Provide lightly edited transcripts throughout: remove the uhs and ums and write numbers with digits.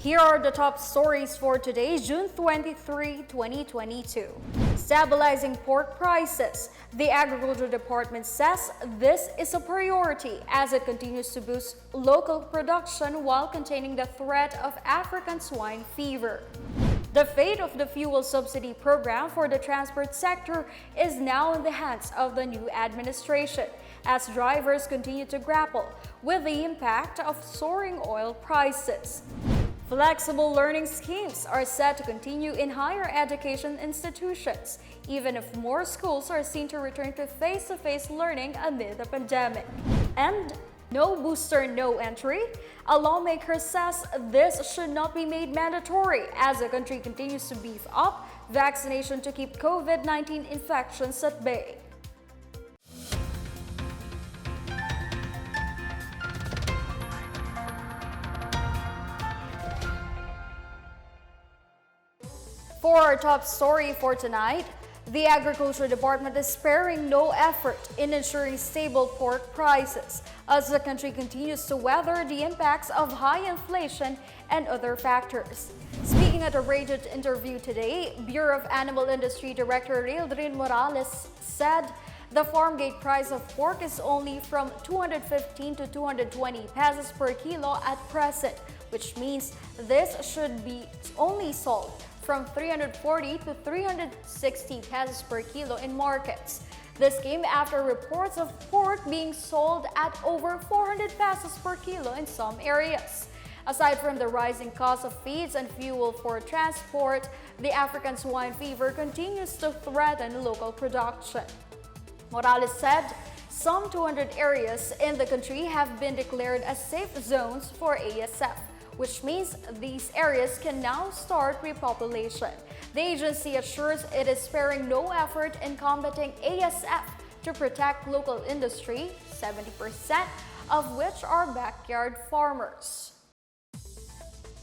Here are the top stories for today, June 23, 2022. Stabilizing pork prices. The Agriculture Department says this is a priority as it continues to boost local production while containing the threat of African swine fever. The fate of the fuel subsidy program for the transport sector is now in the hands of the new administration, as drivers continue to grapple with the impact of soaring oil prices. Flexible learning schemes are set to continue in higher education institutions, even if more schools are seen to return to face-to-face learning amid the pandemic. And no booster, no entry. A lawmaker says this should not be made mandatory as the country continues to beef up vaccination to keep COVID-19 infections at bay. For our top story for tonight, the Agriculture Department is sparing no effort in ensuring stable pork prices as the country continues to weather the impacts of high inflation and other factors. Speaking at a rated interview today, Bureau of Animal Industry Director Rildrin Morales said the farm gate price of pork is only from 215 to 220 pesos per kilo at present, which means this should be only sold from 340 to 360 pesos per kilo in markets. This came after reports of pork being sold at over 400 pesos per kilo in some areas. Aside from the rising cost of feeds and fuel for transport, the African swine fever continues to threaten local production. Morales said some 200 areas in the country have been declared as safe zones for ASF, which means these areas can now start repopulation. The agency assures it is sparing no effort in combating ASF to protect local industry, 70% of which are backyard farmers.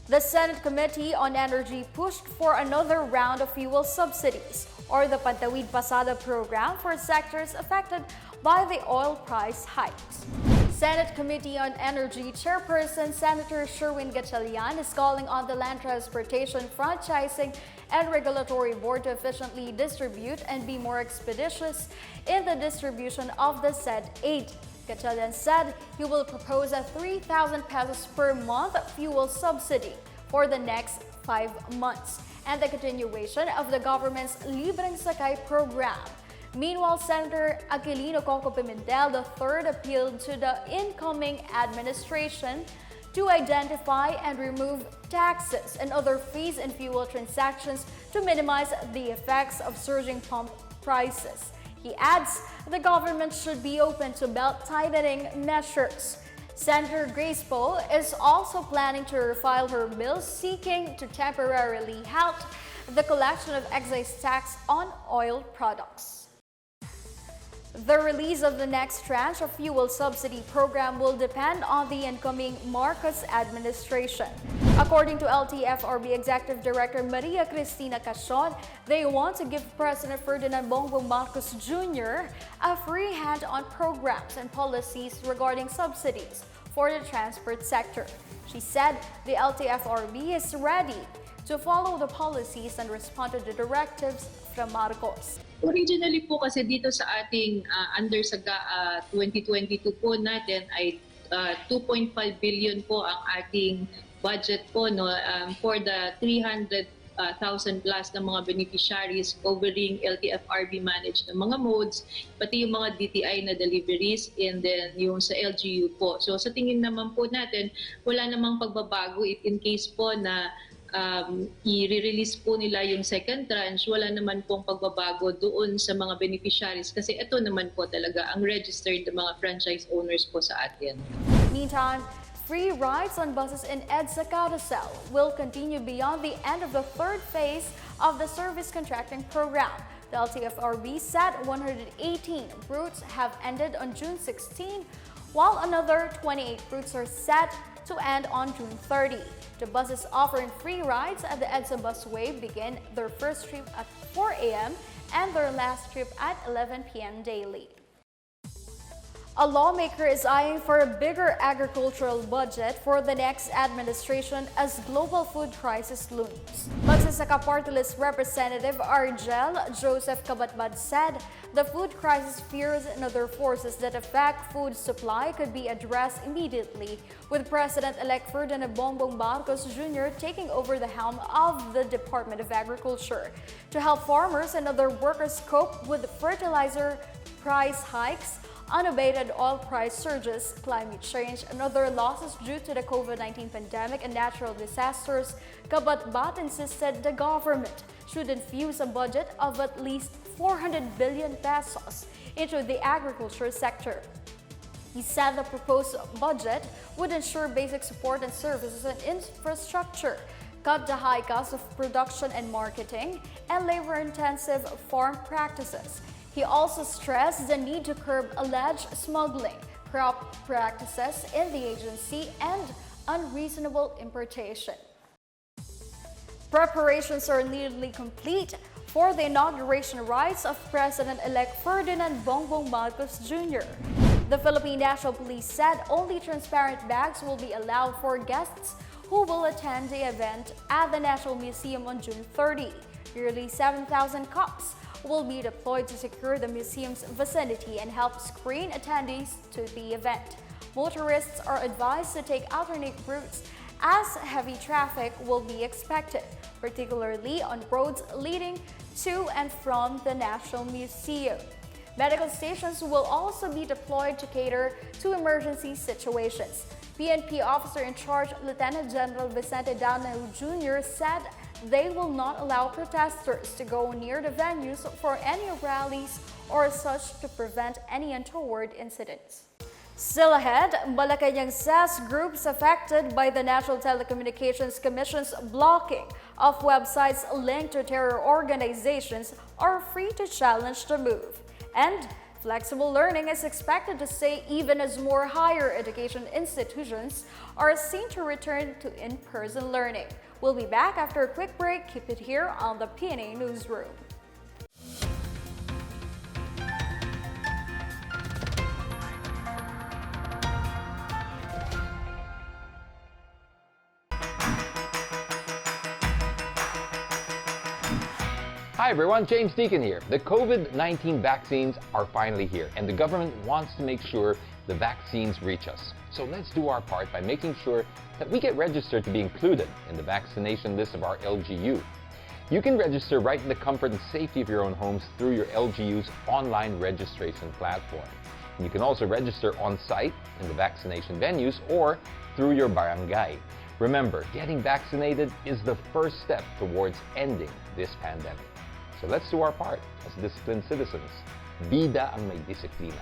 The Senate Committee on Energy pushed for another round of fuel subsidies, or the Pantawid Pasada program for sectors affected by the oil price hikes. Senate Committee on Energy Chairperson Senator Sherwin Gatchalian is calling on the Land Transportation Franchising and Regulatory Board to efficiently distribute and be more expeditious in the distribution of the said aid. Gatchalian said he will propose a 3,000 pesos per month fuel subsidy for the next 5 months and the continuation of the government's Libreng Sakay program. Meanwhile, Senator Aquilino Coco Pimentel III appealed to the incoming administration to identify and remove taxes and other fees in fuel transactions to minimize the effects of surging pump prices. He adds the government should be open to belt-tightening measures. Senator Grace Poe is also planning to refile her bill seeking to temporarily halt the collection of excise tax on oil products. The release of the next tranche of fuel subsidy program will depend on the incoming Marcos administration. According to LTFRB Executive Director Maria Cristina Cason, they want to give President Ferdinand Bongbong Marcos Jr. a free hand on programs and policies regarding subsidies for the transport sector. She said the LTFRB is ready to follow the policies and respond to the directives from Marcos. Originally po kasi dito sa ating under SAGA 2022 po natin ay 2.5 billion po ang ating budget po for the 300,000 plus na mga beneficiaries covering LTFRB managed na mga modes, pati yung mga DTI na deliveries and then yung sa LGU po. So sa tingin naman po natin, wala namang pagbabago if in case po na i-release po nila yung second tranche, wala naman pong pagbabago doon sa mga beneficiaries kasi ito naman po talaga ang registered na mga franchise owners po sa atin. Meantime, free rides on buses in EDSA Carousel will continue beyond the end of the third phase of the service contracting program. The LTFRB said 118 routes have ended on June 16, while another 28 routes are set to end on June 30. The buses offering free rides at the EDSA busway begin their first trip at 4 a.m. and their last trip at 11 p.m. daily. A lawmaker is eyeing for a bigger agricultural budget for the next administration as global food crisis looms. Magsasaka Party List Representative Argel Joseph Kabatbad said the food crisis fears and other forces that affect food supply could be addressed immediately, with President-elect Ferdinand Bongbong Marcos Jr. taking over the helm of the Department of Agriculture to help farmers and other workers cope with fertilizer price hikes, unabated oil price surges, climate change, and other losses due to the COVID-19 pandemic and natural disasters. Kabatbat insisted the government should infuse a budget of at least 400 billion pesos into the agriculture sector. He said the proposed budget would ensure basic support and services and infrastructure, cut the high cost of production and marketing, and labor-intensive farm practices. He also stressed the need to curb alleged smuggling, crop practices in the agency, and unreasonable importation. Preparations are nearly complete for the inauguration rites of President-elect Ferdinand Bongbong Marcos Jr. The Philippine National Police said only transparent bags will be allowed for guests who will attend the event at the National Museum on June 30. Nearly 7,000 cops will be deployed to secure the museum's vicinity and help screen attendees to the event. Motorists are advised to take alternate routes as heavy traffic will be expected, particularly on roads leading to and from the National Museum. Medical stations will also be deployed to cater to emergency situations. PNP Officer in Charge Lieutenant General Vicente Danao Jr. said they will not allow protesters to go near the venues for any rallies or such to prevent any untoward incidents. Still ahead, Malacanang says groups affected by the National Telecommunications Commission's blocking of websites linked to terror organizations are free to challenge the move. And flexible learning is expected to stay even as more higher education institutions are seen to return to in-person learning. We'll be back after a quick break. Keep it here on the PNA Newsroom. Hi everyone, James Deacon here. The COVID-19 vaccines are finally here, and the government wants to make sure the vaccines reach us. So let's do our part by making sure that we get registered to be included in the vaccination list of our LGU. You can register right in the comfort and safety of your own homes through your LGU's online registration platform. And you can also register on-site in the vaccination venues or through your barangay. Remember, getting vaccinated is the first step towards ending this pandemic. So let's do our part as disciplined citizens. Bida ang may disiplina.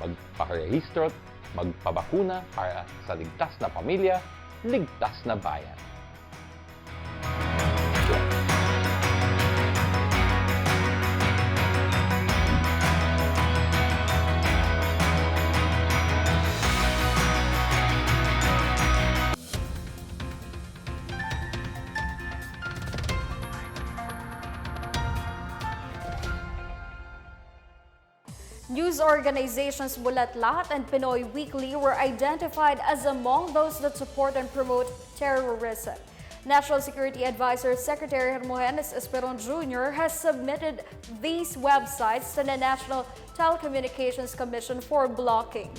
Magpakarehistro at magpabakuna para sa ligtas na pamilya, ligtas na bayan. News organizations Bulatlat and Pinoy Weekly were identified as among those that support and promote terrorism. National Security Advisor Secretary Hermogenes Esperon Jr. has submitted these websites to the National Telecommunications Commission for blocking.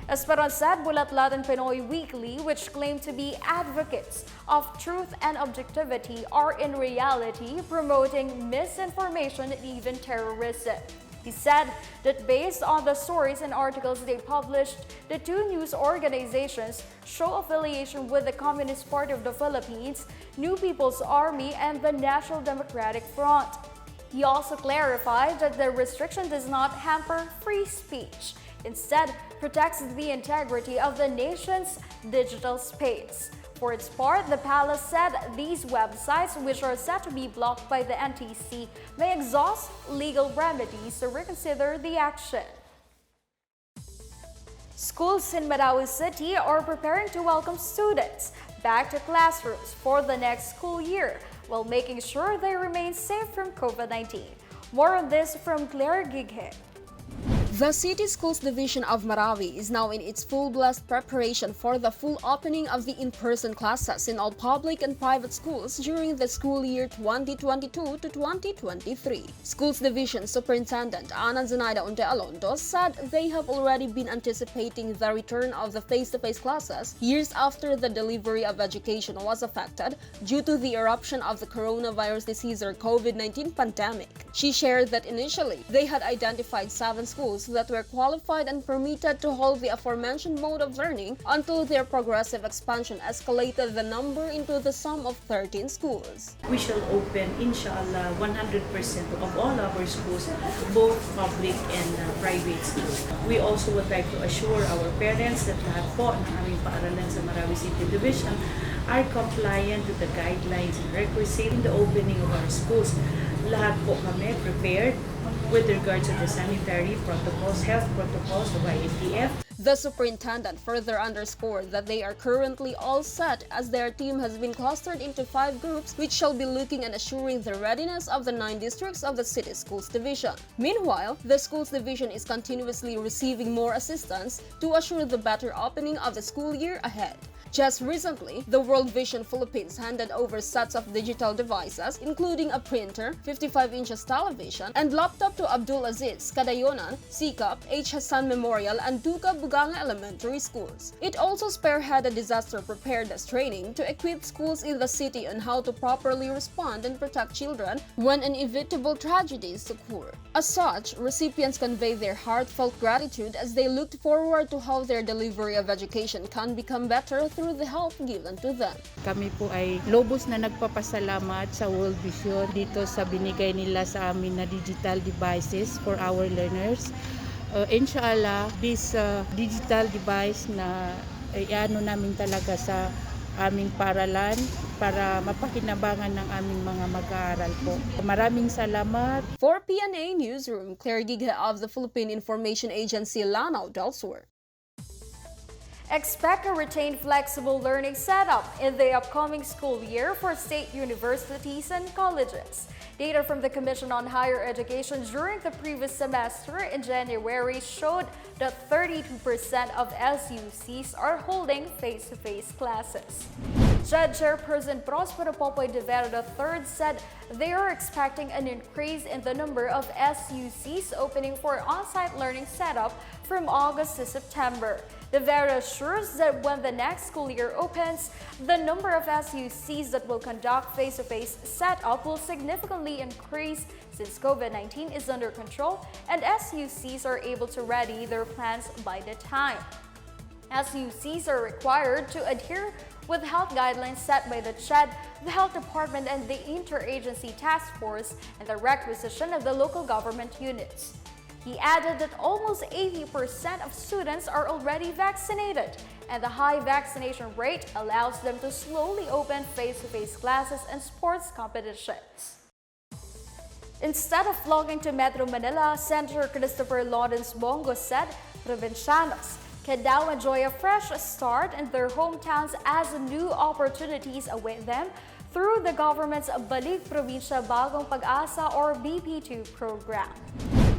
Esperon said Bulatlat and Pinoy Weekly, which claim to be advocates of truth and objectivity, are in reality promoting misinformation and even terrorism. He said that based on the stories and articles they published, the two news organizations show affiliation with the Communist Party of the Philippines, New People's Army, and the National Democratic Front. He also clarified that the restriction does not hamper free speech. Instead, protects the integrity of the nation's digital space. For its part, the palace said these websites, which are set to be blocked by the NTC, may exhaust legal remedies to reconsider the action. Schools in Marawi City are preparing to welcome students back to classrooms for the next school year while making sure they remain safe from COVID-19. More on this from Claire Gighe. The City Schools Division of Marawi is now in its full-blast preparation for the full opening of the in-person classes in all public and private schools during the school year 2022 to 2023. Schools Division Superintendent Ana Zenaida Unte Alonso said they have already been anticipating the return of the face-to-face classes years after the delivery of education was affected due to the eruption of the coronavirus disease or COVID-19 pandemic. She shared that initially they had identified 7 schools that were qualified and permitted to hold the aforementioned mode of learning until their progressive expansion escalated the number into the sum of 13 schools. We shall open, inshallah, 100% of all our schools, both public and private schools. We also would like to assure our parents that lahat po ng aming paaralan sa Marawi City Division are compliant to the guidelines and requisites in the opening of our schools. Lahat po kami prepared with regards to the sanitary protocols, health protocols of IATF. The superintendent further underscored that they are currently all set as their team has been clustered into 5 groups which shall be looking and assuring the readiness of the 9 districts of the City Schools Division. Meanwhile, the Schools Division is continuously receiving more assistance to assure the better opening of the school year ahead. Just recently, the World Vision Philippines handed over sets of digital devices, including a printer, 55 inches television, and laptop to Abdul Aziz, Kadayonan, Sikap, H. Hassan Memorial, and Duka Buganga Elementary Schools. It also spearheaded disaster preparedness training to equip schools in the city on how to properly respond and protect children when inevitable tragedies occur. As such, recipients convey their heartfelt gratitude as they looked forward to how their delivery of education can become better through the help given to them. Kami po ay lubos na nagpapasalamat sa World Vision dito sa binigay nila sa amin na digital devices for our learners. Inshallah, this digital device na iano namin talaga sa aming paaralan para mapakinabangan ng aming mga mag-aaral po. Maraming salamat. For PNA Newsroom, Claire Gigha of the Philippine Information Agency, Lanao del Sur. Expect a retained flexible learning setup in the upcoming school year for state universities and colleges. Data from the Commission on Higher Education during the previous semester in January showed that 32% of SUCs are holding face-to-face classes. JED Chairperson Prospero Popoy de Vera III said they are expecting an increase in the number of SUCs opening for on-site learning setup from August to September. De Vera assures that when the next school year opens, the number of SUCs that will conduct face-to-face setup will significantly increase since COVID-19 is under control and SUCs are able to ready their plans by the time. SUCs are required to adhere with health guidelines set by the JED, the Health Department, and the Interagency Task Force, and the requisition of the local government units. He added that almost 80% of students are already vaccinated, and the high vaccination rate allows them to slowly open face-to-face classes and sports competitions. Instead of flocking to Metro Manila, Senator Christopher Lawrence Bongo said provincianos can now enjoy a fresh start in their hometowns as new opportunities await them through the government's Balik Probinsya Bagong Pag-asa or BP2 program.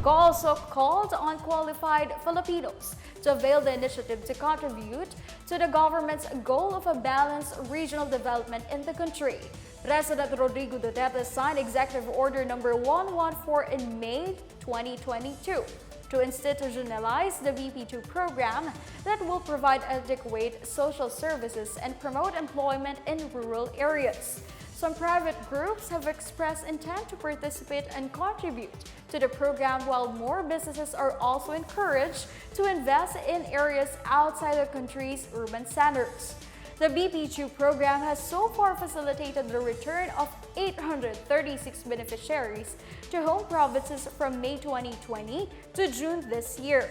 He also called on qualified Filipinos to avail the initiative to contribute to the government's goal of a balanced regional development in the country. President Rodrigo Duterte signed Executive Order Number 114 in May 2022 to institutionalize the BP2 program that will provide adequate social services and promote employment in rural areas. Some private groups have expressed intent to participate and contribute to the program, while more businesses are also encouraged to invest in areas outside the country's urban centers. The BP2 program has so far facilitated the return of 836 beneficiaries to home provinces from May 2020 to June this year,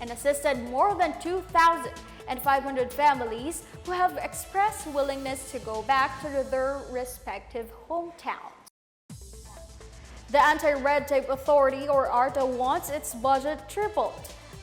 and assisted more than 2,500 families who have expressed willingness to go back to their respective hometowns. The Anti-Red Tape Authority, or ARTA, wants its budget tripled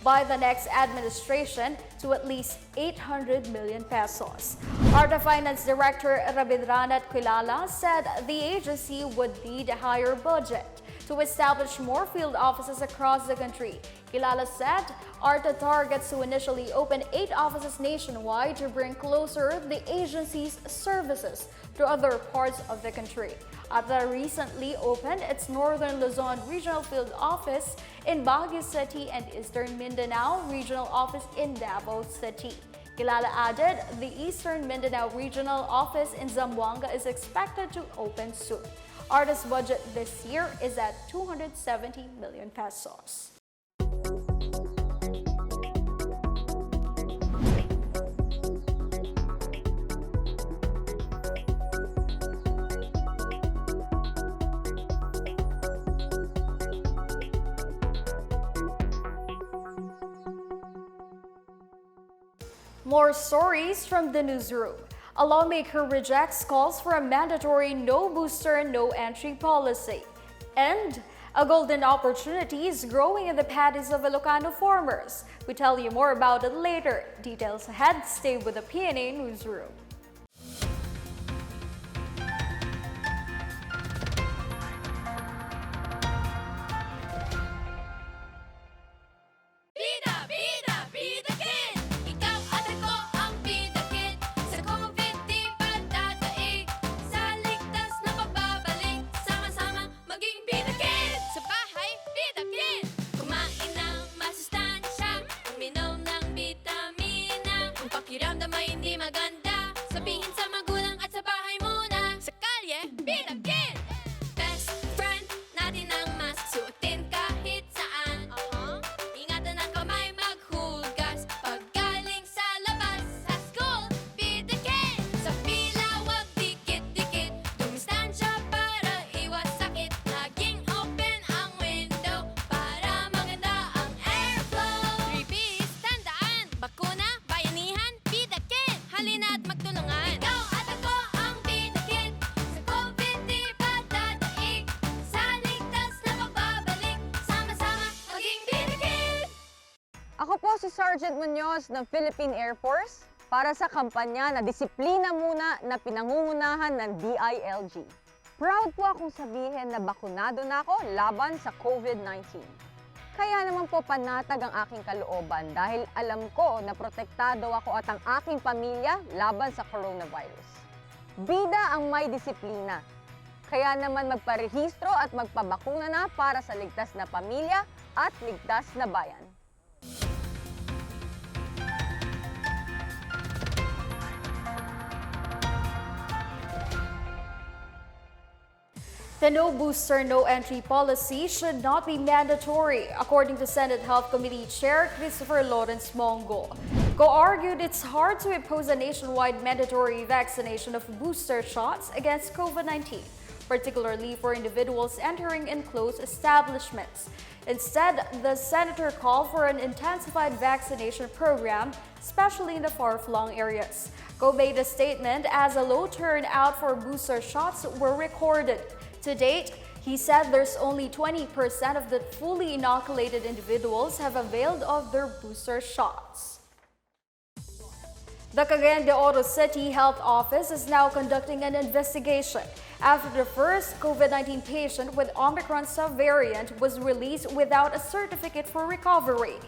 by the next administration to at least 800 million pesos. ARTA Finance Director Rabindranath Quilala said the agency would need a higher budget to establish more field offices across the country. Kilala said ARTA targets to initially open 8 offices nationwide to bring closer the agency's services to other parts of the country. ARTA recently opened its Northern Luzon Regional Field Office in Baguio City and Eastern Mindanao Regional Office in Davao City. Kilala added the Eastern Mindanao Regional Office in Zamboanga is expected to open soon. ARTA's budget this year is at 270 million pesos. More stories from the newsroom. A lawmaker rejects calls for a mandatory no booster, no entry policy. And a golden opportunity is growing in the paddies of Ilocano farmers. We tell you more about it later. Details ahead. Stay with the PNA Newsroom. Ako po si Sergeant Muñoz ng Philippine Air Force para sa kampanya na Disiplina Muna na pinangungunahan ng DILG. Proud po akong sabihin na bakunado na ako laban sa COVID-19. Kaya naman po panatag ang aking kalooban dahil alam ko na protektado ako at ang aking pamilya laban sa coronavirus. Bida ang may disiplina. Kaya naman magparehistro at magpabakuna na para sa ligtas na pamilya at ligtas na bayan. The no booster, no entry policy should not be mandatory, according to Senate Health Committee Chair Christopher Lawrence Mongo. Go argued it's hard to impose a nationwide mandatory vaccination of booster shots against COVID-19, particularly for individuals entering enclosed establishments. Instead, the senator called for an intensified vaccination program, especially in the far-flung areas. Go made a statement as a low turnout for booster shots were recorded. To date, he said there's only 20% of the fully inoculated individuals have availed of their booster shots. The Cagayan de Oro City Health Office is now conducting an investigation after the first COVID-19 patient with Omicron subvariant was released without a certificate for recovery.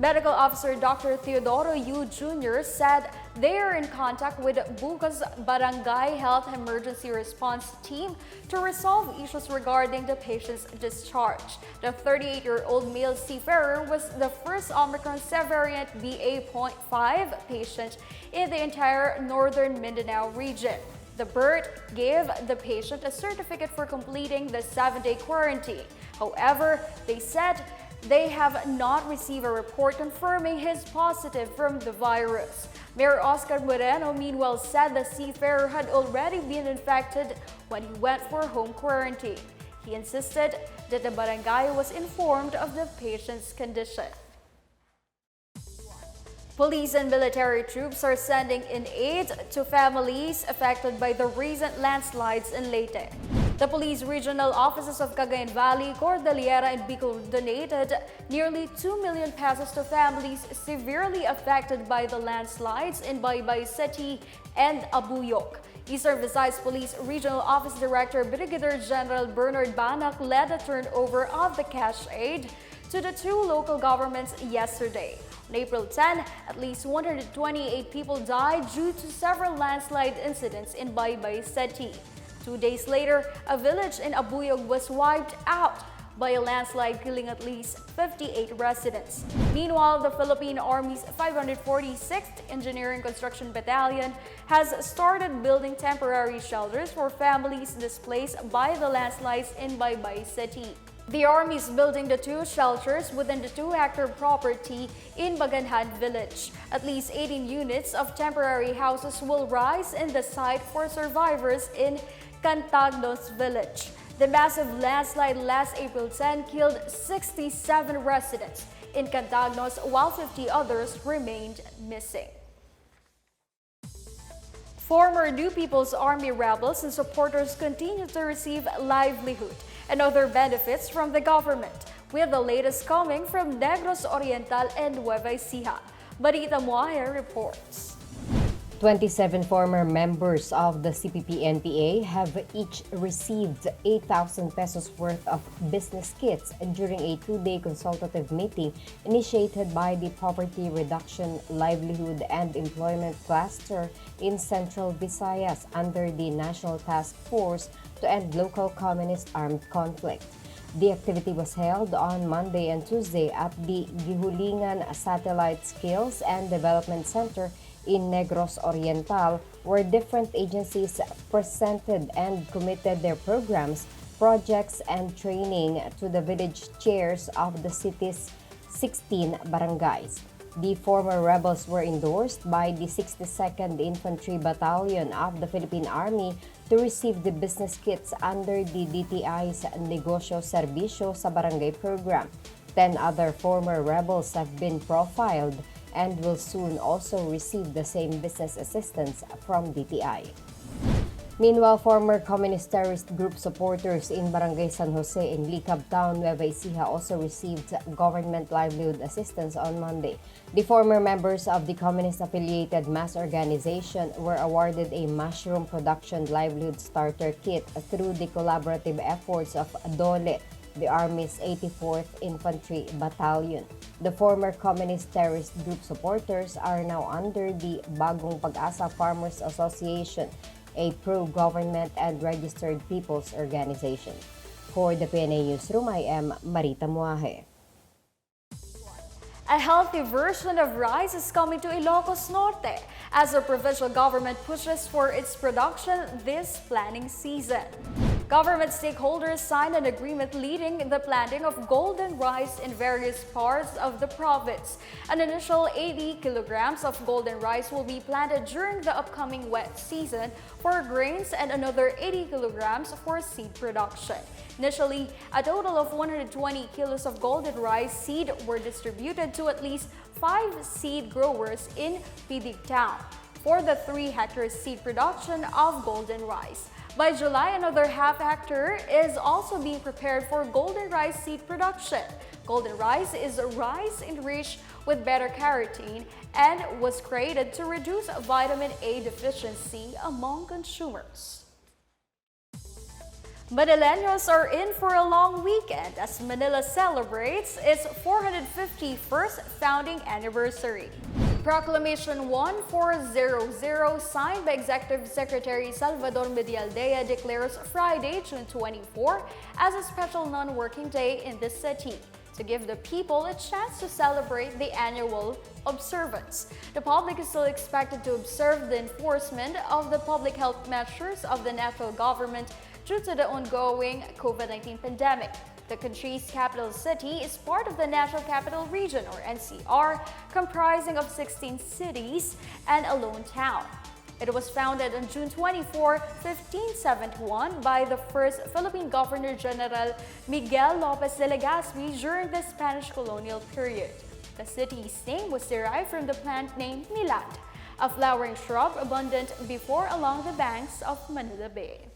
Medical Officer Dr. Teodoro Yu Jr. said they are in contact with Bukas Barangay Health Emergency Response Team to resolve issues regarding the patient's discharge. The 38-year-old male seafarer was the first Omicron subvariant BA.5 patient in the entire northern Mindanao region. The bird gave the patient a certificate for completing the 7-day quarantine. However, they said they have not received a report confirming his positive from the virus. Mayor Oscar Moreno meanwhile said the seafarer had already been infected when he went for home quarantine. He insisted that the barangay was informed of the patient's condition. Police and military troops are sending in aid to families affected by the recent landslides in Leyte. The police regional offices of Cagayan Valley, Cordillera, and Bicol donated nearly 2 million pesos to families severely affected by the landslides in Baybay City and Abuyog. Eastern Visayas Police Regional Office Director Brigadier General Bernard Banak led the turnover of the cash aid to the two local governments yesterday. On April 10, at least 128 people died due to several landslide incidents in Baybay City. 2 days later, a village in Abuyog was wiped out by a landslide, killing at least 58 residents. Meanwhile, the Philippine Army's 546th Engineering Construction Battalion has started building temporary shelters for families displaced by the landslides in Baybay City. The Army is building the two shelters within the 2-hectare property in Baganhan village. At least 18 units of temporary houses will rise in the site for survivors in Cantagnos village. The massive landslide last April 10 killed 67 residents in Cantagnos, while 50 others remained missing. Former New People's Army rebels and supporters continue to receive livelihood and other benefits from the government, with the latest coming from Negros Oriental and Nueva Ecija. Marita Muahe reports. 27 former members of the CPP-NPA have each received 8,000 pesos worth of business kits during a 2-day consultative meeting initiated by the Poverty Reduction, Livelihood and Employment Cluster in Central Visayas under the National Task Force to End Local Communist Armed Conflict. The activity was held on Monday and Tuesday at the Gihulingan Satellite Skills and Development Center in Negros Oriental, where different agencies presented and committed their programs, projects, and training to the village chairs of the city's 16 barangays. The former rebels were endorsed by the 62nd Infantry Battalion of the Philippine Army to receive the business kits under the DTI's Negosyo Serbisyo sa Barangay program. 10 other former rebels have been profiled and will soon also receive the same business assistance from DTI. Meanwhile, former Communist terrorist group supporters in Barangay San Jose in Licab Town, Nueva Ecija also received government livelihood assistance on Monday. The former members of the communist-affiliated mass organization were awarded a mushroom production livelihood starter kit through the collaborative efforts of DOLE, the Army's 84th Infantry Battalion. The former communist terrorist group supporters are now under the Bagong Pag-asa Farmers Association, a pro-government and registered people's organization. For the PNA Newsroom, I am Marita Muahe. A healthy version of rice is coming to Ilocos Norte as the provincial government pushes for its production this planting season. Government stakeholders signed an agreement leading the planting of golden rice in various parts of the province. An initial 80 kilograms of golden rice will be planted during the upcoming wet season for grains and another 80 kilograms for seed production. Initially, a total of 120 kilos of golden rice seed were distributed to at least 5 seed growers in Pidig Town for the 3-hectare seed production of golden rice. By July, another half-hectare is also being prepared for golden rice seed production. Golden rice is rice enriched with beta-carotene and was created to reduce vitamin A deficiency among consumers. Manileños are in for a long weekend as Manila celebrates its 451st founding anniversary. Proclamation 1400 signed by Executive Secretary Salvador Medialdea declares Friday, June 24 as a special non-working day in the city to give the people a chance to celebrate the annual observance. The public is still expected to observe the enforcement of the public health measures of the national government due to the ongoing COVID-19 pandemic. The country's capital city is part of the National Capital Region, or NCR, comprising of 16 cities and a lone town. It was founded on June 24, 1571 by the first Philippine Governor-General Miguel Lopez de Legazpi during the Spanish colonial period. The city's name was derived from the plant named milad, a flowering shrub abundant before along the banks of Manila Bay.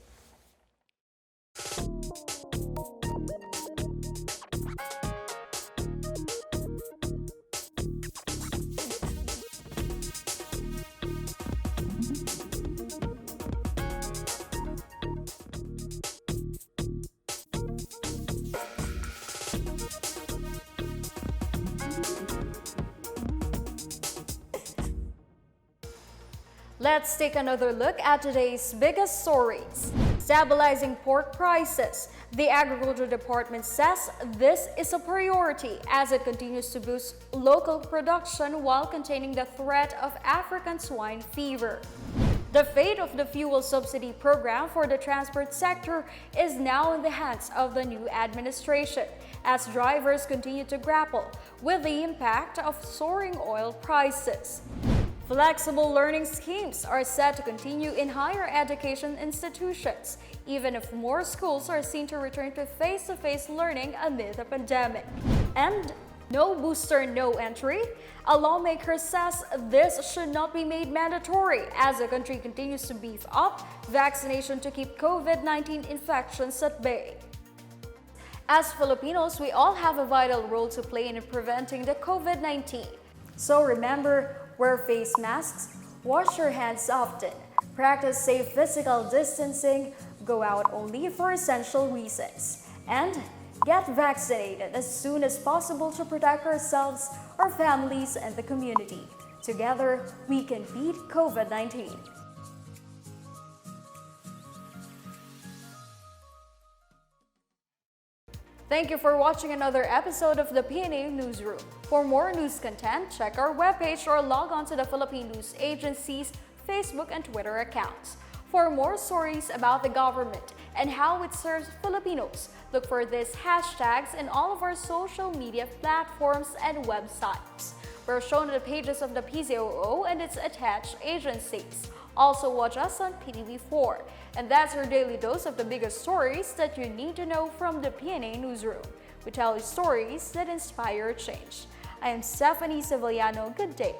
Let's take another look at today's biggest stories. Stabilizing pork prices. The Agriculture Department says this is a priority as it continues to boost local production while containing the threat of African swine fever. The fate of the fuel subsidy program for the transport sector is now in the hands of the new administration as drivers continue to grapple with the impact of soaring oil prices. Flexible learning schemes are set to continue in higher education institutions, even if more schools are seen to return to face-to-face learning amid the pandemic. And no booster, no entry. A lawmaker says this should not be made mandatory as the country continues to beef up vaccination to keep COVID-19 infections at bay. As Filipinos, we all have a vital role to play in preventing the COVID-19. So remember, wear face masks, wash your hands often, practice safe physical distancing, go out only for essential reasons, and get vaccinated as soon as possible to protect ourselves, our families, and the community. Together, we can beat COVID-19. Thank you for watching another episode of the PNA Newsroom. For more news content, check our webpage or log on to the Philippine News Agency's Facebook and Twitter accounts. For more stories about the government and how it serves Filipinos, look for these hashtags in all of our social media platforms and websites. We're shown on the pages of the PCOO and its attached agencies. Also watch us on PTV4. And that's your daily dose of the biggest stories that you need to know from the PNA Newsroom. We tell you stories that inspire change. I am Stephanie Sevillano. Good day.